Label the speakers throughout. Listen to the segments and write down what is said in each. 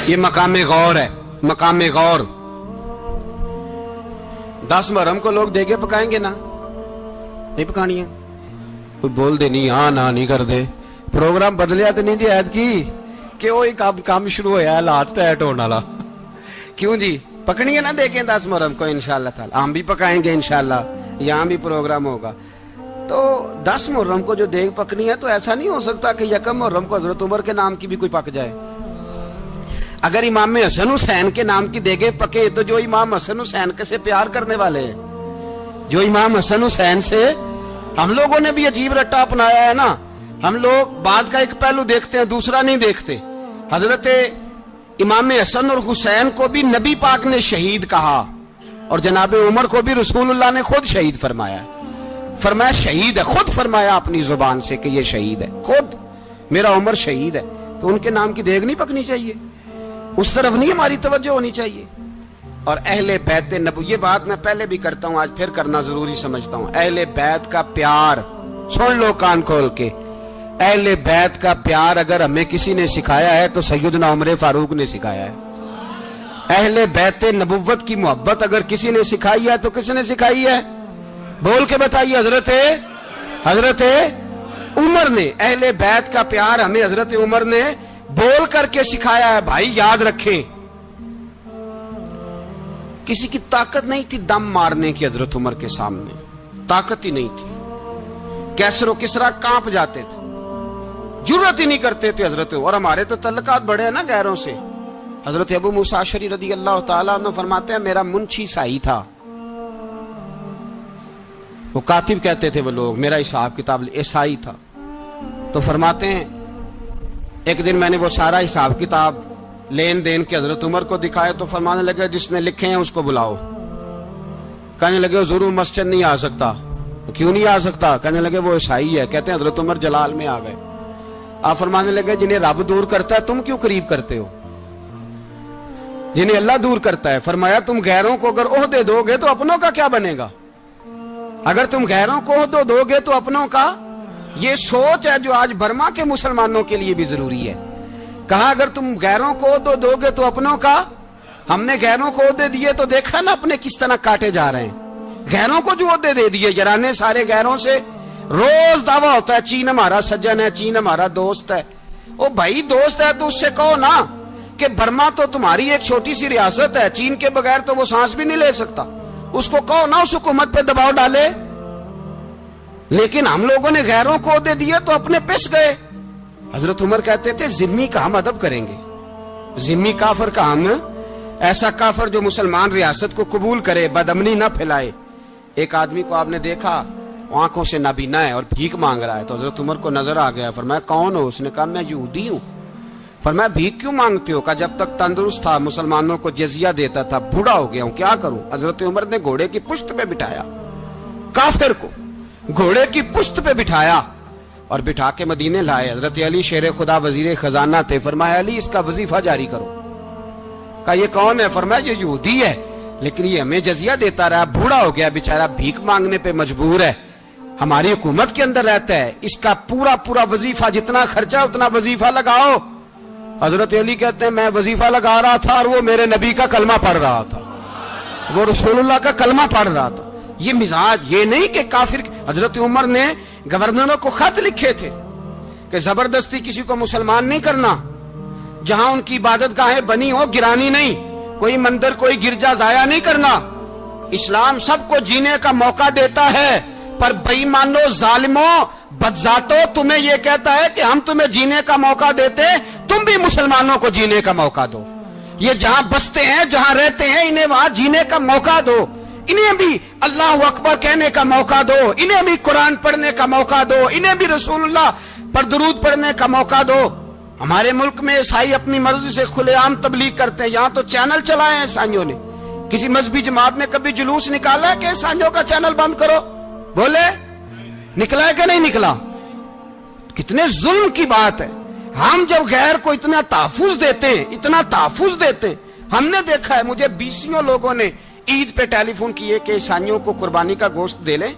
Speaker 1: یہ مقام غور ہے، مقام غور۔ 10 محرم کو لوگ دیگے پکائیں گے نا؟ نہیں پکانی ہے؟ کوئی بول دے نہیں، ہاں نہ نہیں کر دے، پروگرام بدلیا تو نہیں جی عید کی کہ وہی کام شروع ہویا ہے لاسٹ ایٹ ہونے والا؟ کیوں جی پکنی ہے نا دیکھیں 10 محرم کو انشاءاللہ تعالی، ہم بھی پکائیں گے انشاءاللہ، یہاں بھی پروگرام ہوگا۔ تو 10 محرم کو جو دیگ پکنی ہے تو ایسا نہیں ہو سکتا کہ 1 محرم کو حضرت عمر کے نام کی بھی کوئی پک جائے۔ اگر امام حسن حسین کے نام کی دیگیں پکے تو جو امام حسن حسین کے سے پیار کرنے والے ہیں، جو امام حسن حسین سے، ہم لوگوں نے بھی عجیب رٹا اپنایا ہے نا، ہم لوگ بات کا ایک پہلو دیکھتے ہیں دوسرا نہیں دیکھتے۔ حضرت امام حسن اور حسین کو بھی نبی پاک نے شہید کہا، اور جناب عمر کو بھی رسول اللہ نے خود شہید فرمایا، فرمایا شہید ہے، خود فرمایا اپنی زبان سے کہ یہ شہید ہے، خود میرا عمر شہید ہے۔ تو ان کے نام کی دیگ نہیں پکنی چاہیے، اس طرف نہیں ہماری توجہ ہونی چاہیے۔ اور اہل بیت نبوی، یہ بات میں پہلے بھی کرتا ہوں، آج پھر کرنا ضروری سمجھتا ہوں، اہل بیت کا پیار، سن لو کان کھول کے، اہل بیت کا پیار اگر ہمیں کسی نے سکھایا ہے تو سیدنا عمر فاروق نے سکھایا ہے۔ اہل بیت نبوت کی محبت اگر کسی نے سکھائی ہے تو کس نے سکھائی ہے؟ بول کے بتائیے، حضرت عمر نے۔ اہل بیت کا پیار ہمیں حضرت عمر نے بول کر کے سکھایا ہے۔ بھائی یاد رکھیں، کسی کی طاقت نہیں تھی دم مارنے کی حضرت عمر کے سامنے، طاقت ہی نہیں تھی، کیسر و کسرا کانپ جاتے تھے، جرأت ہی نہیں کرتے تھے حضرت۔ اور ہمارے تو تعلقات بڑے ہیں نا غیروں سے۔ حضرت ابو موسیٰ اشعری رضی اللہ تعالیٰ عنہ فرماتے ہیں میرا منشی سائی تھا، وہ کاتب کہتے تھے وہ لوگ، میرا حساب کتاب عیسائی تھا۔ تو فرماتے ہیں ایک دن میں نے وہ سارا حساب کتاب لین دین کے حضرت عمر کو دکھائے تو فرمانے لگے جس نے لکھے ہیں اس کو بلاؤ۔ کہنے لگے ضرور مسجد نہیں آ سکتا۔ کیوں نہیں آ سکتا؟ کہنے لگے وہ عیسائی ہے۔ کہتے ہیں حضرت عمر جلال میں آ گئے، آپ فرمانے لگے جنہیں رب دور کرتا ہے تم کیوں قریب کرتے ہو؟ جنہیں اللہ دور کرتا ہے۔ فرمایا تم غیروں کو اگر عہدے دو گے تو اپنوں کا کیا بنے گا؟ اگر تم غیروں کو عہدے دو گے تو اپنوں کا، یہ سوچ ہے جو آج برما کے مسلمانوں کے لیے بھی ضروری ہے۔ کہا اگر تم غیروں کو عہدے دو گے تو اپنوں کا۔ ہم نے غیروں کو عہدے دیے تو دیکھا نا اپنے کس طرح کاٹے جا رہے ہیں۔ غیروں کو جو عہدے دے دیے، یرانے سارے غیروں سے روز دعویٰ ہوتا ہے چین ہمارا سجن ہے، چین ہمارا دوست ہے۔ او بھائی دوست ہے تو اس سے کہو نا کہ برما تو تمہاری ایک چھوٹی سی ریاست ہے، چین کے بغیر تو وہ سانس بھی نہیں لے سکتا، اس کو کہو نا اس حکومت پہ دباؤ ڈالے۔ لیکن ہم لوگوں نے غیروں کو عہدے دیے تو اپنے پس گئے۔ حضرت عمر کہتے تھے ذمی کا ہم ادب کریں گے، ذمی کافر کا ہم، ایسا کافر جو مسلمان ریاست کو قبول کرے، بدامنی نہ پھیلائے۔ ایک آدمی کو آپ نے دیکھا آنکھوں سے نابینا ہے اور بھیک مانگ رہا ہے، تو حضرت عمر کو نظر آ گیا، فرمایا کون ہو؟ اس نے کہا میں یہودی ہوں۔ فرمایا بھیک کیوں مانگتے ہو؟ کہا جب تک تندرست تھا مسلمانوں کو جزیہ دیتا تھا، بوڑھا ہو گیا ہوں کیا کروں؟ حضرت عمر نے گھوڑے کی پشت پہ بٹھایا، کافر کو گھوڑے کی پشت پہ بٹھایا اور بٹھا کے مدینے لائے۔ حضرت علی شیر خدا وزیر خزانہ تھے، فرمایا علی اس کا وظیفہ جاری کرو۔ کہا یہ کون ہے؟ فرمایا یہ یہودی ہے لیکن یہ ہمیں جزیہ دیتا رہا، بوڑھا ہو گیا بیچارہ، بھیک مانگنے پہ مجبور ہے، ہماری حکومت کے اندر رہتا ہے، اس کا پورا وظیفہ جتنا خرچہ اتنا وظیفہ لگاؤ۔ حضرت علی کہتے ہیں میں وظیفہ لگا رہا تھا اور وہ میرے نبی کا کلمہ پڑھ رہا تھا، وہ رسول اللہ کا کلمہ پڑھ رہا تھا۔ یہ مزاج، یہ نہیں کہ کافر۔ حضرت عمر نے گورنروں کو خط لکھے تھے کہ زبردستی کسی کو مسلمان نہیں کرنا، جہاں ان کی عبادت گاہیں بنی ہو گرانی نہیں، کوئی مندر کوئی گرجا ضائع نہیں کرنا۔ اسلام سب کو جینے کا موقع دیتا ہے، پر بے ایمانو ظالموں بدذاتو تمہیں یہ کہتا ہے کہ ہم تمہیں جینے کا موقع دیتے، تم بھی مسلمانوں کو جینے کا موقع دو۔ یہ جہاں بستے ہیں جہاں رہتے ہیں انہیں وہاں جینے کا موقع دو، انہیں بھی اللہ اکبر کہنے کا موقع دو، انہیں بھی قرآن پڑھنے کا موقع دو، انہیں بھی رسول اللہ پر درود پڑھنے کا موقع دو۔ ہمارے ملک میں عیسائی اپنی مرضی سے کھلے عام تبلیغ کرتے ہیں، یہاں تو چینل چلائے ہیں عیسائیوں نے۔ کسی مذہبی جماعت نے کبھی جلوس نکالا ہے کہ عیسائیوں کا چینل بند کرو؟ بولے نکلا ہے کہ نہیں نکلا؟ کتنے ظلم کی بات ہے۔ ہم جب غیر کو اتنا تحفظ دیتے ہیں، اتنا تحفظ دیتے ہیں، ہم نے دیکھا ہے مجھے 20 لوگوں نے عید پہ ٹیلی فون کیے کہ عیسائیوں کو قربانی کا گوشت دے لیں،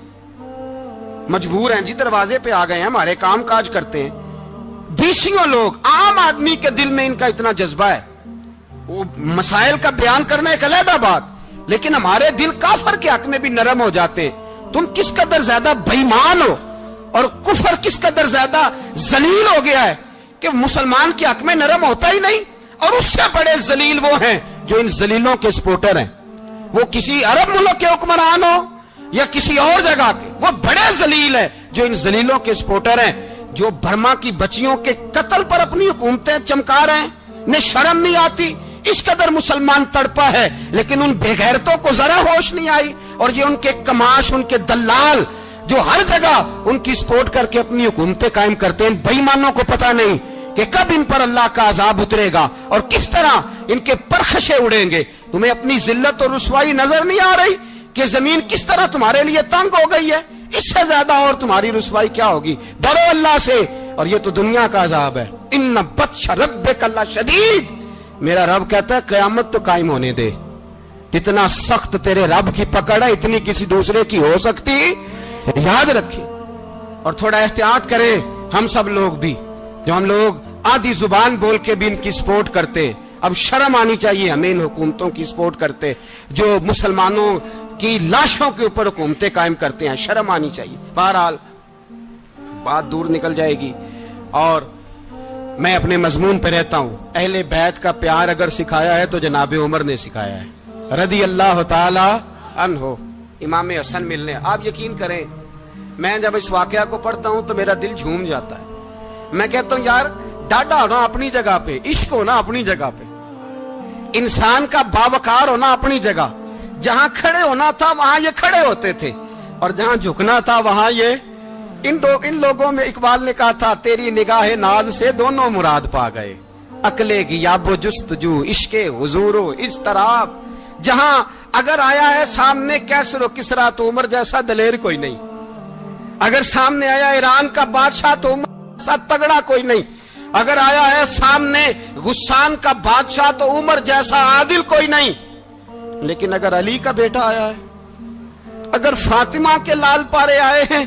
Speaker 1: مجبور ہیں جی، دروازے پہ آ گئے ہیں، ہمارے کام کاج کرتے ہیں۔ 20 لوگ، عام آدمی کے دل میں ان کا اتنا جذبہ ہے وہ مسائل کا بیان کرنا ایک علیحدہ بات، لیکن ہمارے دل کافر کے حق میں بھی نرم ہو جاتے ہیں۔ تم کس قدر زیادہ بےایمان ہو اور کفر کس قدر زیادہ ذلیل ہو گیا ہے کہ مسلمان کے حق میں نرم ہوتا ہی نہیں، اور اس سے بڑے ذلیل وہ ہیں جو ان ذلیلوں کے سپورٹر ہیں، وہ کسی عرب ملک کے حکمران ہو یا کسی اور جگہ کے، وہ بڑے ذلیل ہیں جو ان ذلیلوں کے سپورٹر ہیں، جو برما کی بچیوں کے قتل پر اپنی حکومتیں چمکا رہے ہیں، انہیں شرم نہیں آتی۔ اس قدر مسلمان تڑپا ہے، لیکن ان بے غیرتوں کو ذرا ہوش نہیں آئی، اور یہ ان کے کماش، ان کے دلال جو ہر جگہ ان کی سپورٹ کر کے اپنی حکومتیں قائم کرتے ہیں، بے ایمانوں کو پتہ نہیں کہ کب ان پر اللہ کا عذاب اترے گا اور کس طرح ان کے پرخشے اڑیں گے۔ تمہیں اپنی ذلت اور رسوائی نظر نہیں آ رہی کہ زمین کس طرح تمہارے لیے تنگ ہو گئی ہے؟ اس سے زیادہ اور تمہاری رسوائی کیا ہوگی؟ ڈرو اللہ سے، اور یہ تو دنیا کا عذاب ہے۔ ان بطش ربک لشدید، میرا رب کہتا ہے قیامت تو قائم ہونے دے، اتنا سخت تیرے رب کی پکڑ ہے اتنی کسی دوسرے کی ہو سکتی؟ یاد رکھیں اور تھوڑا احتیاط کریں ہم سب لوگ بھی، جو ہم لوگ آدھی زبان بول کے بھی ان کی سپورٹ کرتے ہیں۔ اب شرم آنی چاہیے ہمیں ان حکومتوں کی سپورٹ کرتے جو مسلمانوں کی لاشوں کے اوپر حکومتیں قائم کرتے ہیں، شرم آنی چاہیے۔ بہرحال بات دور نکل جائے گی، اور میں اپنے مضمون پہ رہتا ہوں۔ اہل بیت کا پیار اگر سکھایا ہے تو جناب عمر نے سکھایا ہے رضی اللہ تعالی عنہ۔ امام حسن ملنے، آپ یقین کریں میں جب اس واقعہ کو پڑھتا ہوں تو میرا دل جھوم جاتا ہے۔ میں کہتا ہوں یار ڈاڈا ہونا اپنی جگہ پہ، عشق ہونا اپنی جگہ پہ، انسان کا باوقار ہونا اپنی جگہ، جہاں کھڑے ہونا تھا وہاں یہ کھڑے ہوتے تھے، اور جہاں جھکنا تھا وہاں یہ ان لوگوں میں اقبال نے کہا تھا تیری نگاہ ناز سے دونوں مراد پا گئے، عقلِ غیاب و جستجو عشق حضور و اضطراب۔ جہاں اگر آیا ہے سامنے کیسر و کسرا تو عمر جیسا دلیر کوئی نہیں، اگر سامنے آیا ایران کا بادشاہ تو عمر جیسا تگڑا کوئی نہیں، اگر آیا ہے سامنے غسان کا بادشاہ تو عمر جیسا عادل کوئی نہیں، لیکن اگر علی کا بیٹا آیا ہے، اگر فاطمہ کے لال پارے آئے ہیں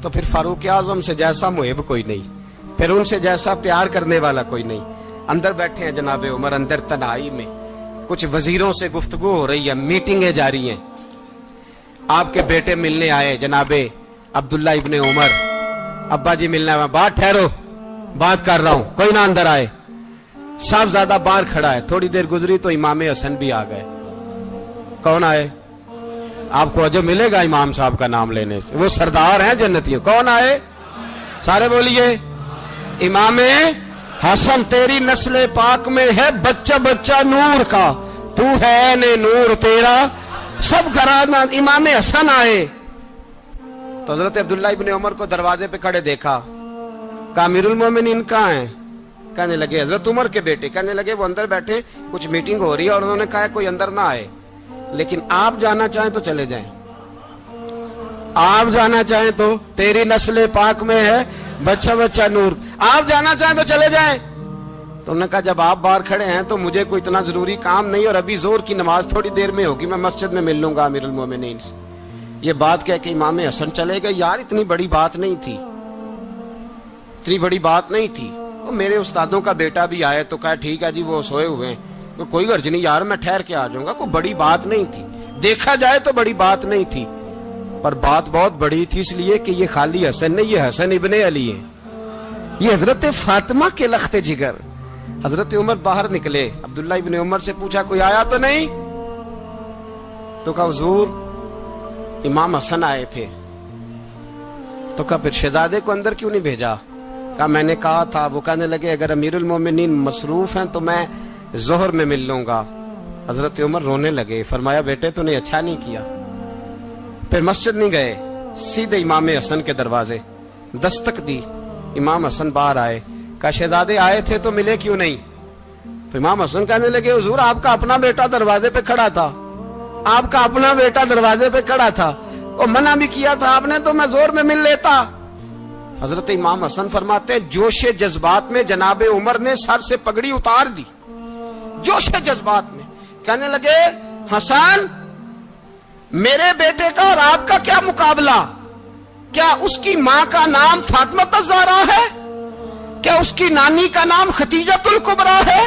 Speaker 1: تو پھر فاروق اعظم سے جیسا محب کوئی نہیں، پھر ان سے جیسا پیار کرنے والا کوئی نہیں۔ اندر بیٹھے ہیں جناب عمر، اندر تنہائی میں کچھ وزیروں سے گفتگو ہو رہی ہے، میٹنگیں جاری ہیں۔ آپ کے بیٹے ملنے آئے جناب عبداللہ ابن عمر، ابا جی ملنے آئے، بات ٹھہرو بات کر رہا ہوں، کوئی نہ اندر آئے۔ صاحبزادہ باہر کھڑا ہے، تھوڑی دیر گزری تو امام حسن بھی آ گئے۔ کون آئے؟ آپ کو جو ملے گا امام صاحب کا نام لینے سے، وہ سردار ہیں جنتیوں۔ کون آئے؟ سارے بولیے امام حسن، تیری نسل پاک میں ہے بچہ بچہ نور کا، تو ہے نور تیرا سب گھرانہ۔ امام حسن آئے تو حضرت عبداللہ ابن عمر کو دروازے پہ کھڑے دیکھا، کہا امیر المومنین کہاں ہیں؟ کہنے لگے حضرت عمر کے بیٹے۔ کہنے لگے وہ اندر بیٹھے، کچھ میٹنگ ہو رہی ہے، اور انہوں نے کہا کوئی اندر نہ آئے، لیکن آپ جانا چاہیں تو چلے جائیں، آپ جانا چاہیں تو، تیری نسل پاک میں ہے بچہ بچہ نور، آپ جانا چاہیں تو چلے جائیں۔ تو انہوں نے کہا جب آپ باہر کھڑے ہیں تو مجھے کوئی اتنا ضروری کام نہیں، اور ابھی زور کی نماز تھوڑی دیر میں ہوگی، میں مسجد میں مل لوں گا امیر المومنین سے۔ یہ بات کہہ کہ امام حسن چلے گئے۔ یار اتنی بڑی بات نہیں تھی، اتنی بڑی بات نہیں تھی۔ وہ میرے استادوں کا بیٹا بھی آئے تو کہا ٹھیک ہے جی وہ سوئے ہوئے ہیں، کوئی غرض نہیں یار میں ٹھہر کے آ جاؤں گا، کوئی بڑی بات نہیں تھی، دیکھا جائے تو بڑی بات نہیں تھی، پر بات بہت بڑی تھی، اس لیے کہ یہ خالی حسن نہیں، یہ حسن ابن علی ہے، یہ حضرت فاطمہ کے لخت جگر۔ حضرت عمر باہر نکلے، عبداللہ ابن عمر سے پوچھا کوئی آیا تو نہیں؟ تو کہا حضور امام حسن آئے تھے۔ تو کہا پھر شہزادے کو اندر کیوں نہیں بھیجا؟ کہا میں نے کہا تھا۔ وہ کہنے لگے اگر امیر المومنین مصروف ہیں تو میں ظہر میں مل لوں گا۔ حضرت عمر رونے لگے، فرمایا بیٹے تو نے اچھا نہیں کیا۔ پھر مسجد نہیں گئے، سیدھے امام حسن کے دروازے دستک دی، امام حسن باہر آئے، کہا شہزادے آئے تھے تو ملے کیوں نہیں؟ تو امام حسن کہنے لگے حضور آپ کا اپنا بیٹا دروازے پہ کھڑا تھا، آپ کا اپنا بیٹا دروازے پہ کھڑا تھا، اور منع بھی کیا تھا آپ نے تو میں زور میں مل لیتا۔ حضرت امام حسن فرماتے ہیں جوش جذبات میں جناب عمر نے سر سے پگڑی اتار دی، جوش جذبات میں کہنے لگے حسن میرے بیٹے کا اور آپ کا کیا مقابلہ؟ کیا اس کی ماں کا نام فاطمہ الزہرا ہے؟ کیا اس کی نانی کا نام ختیجۃ الکبریٰ ہے؟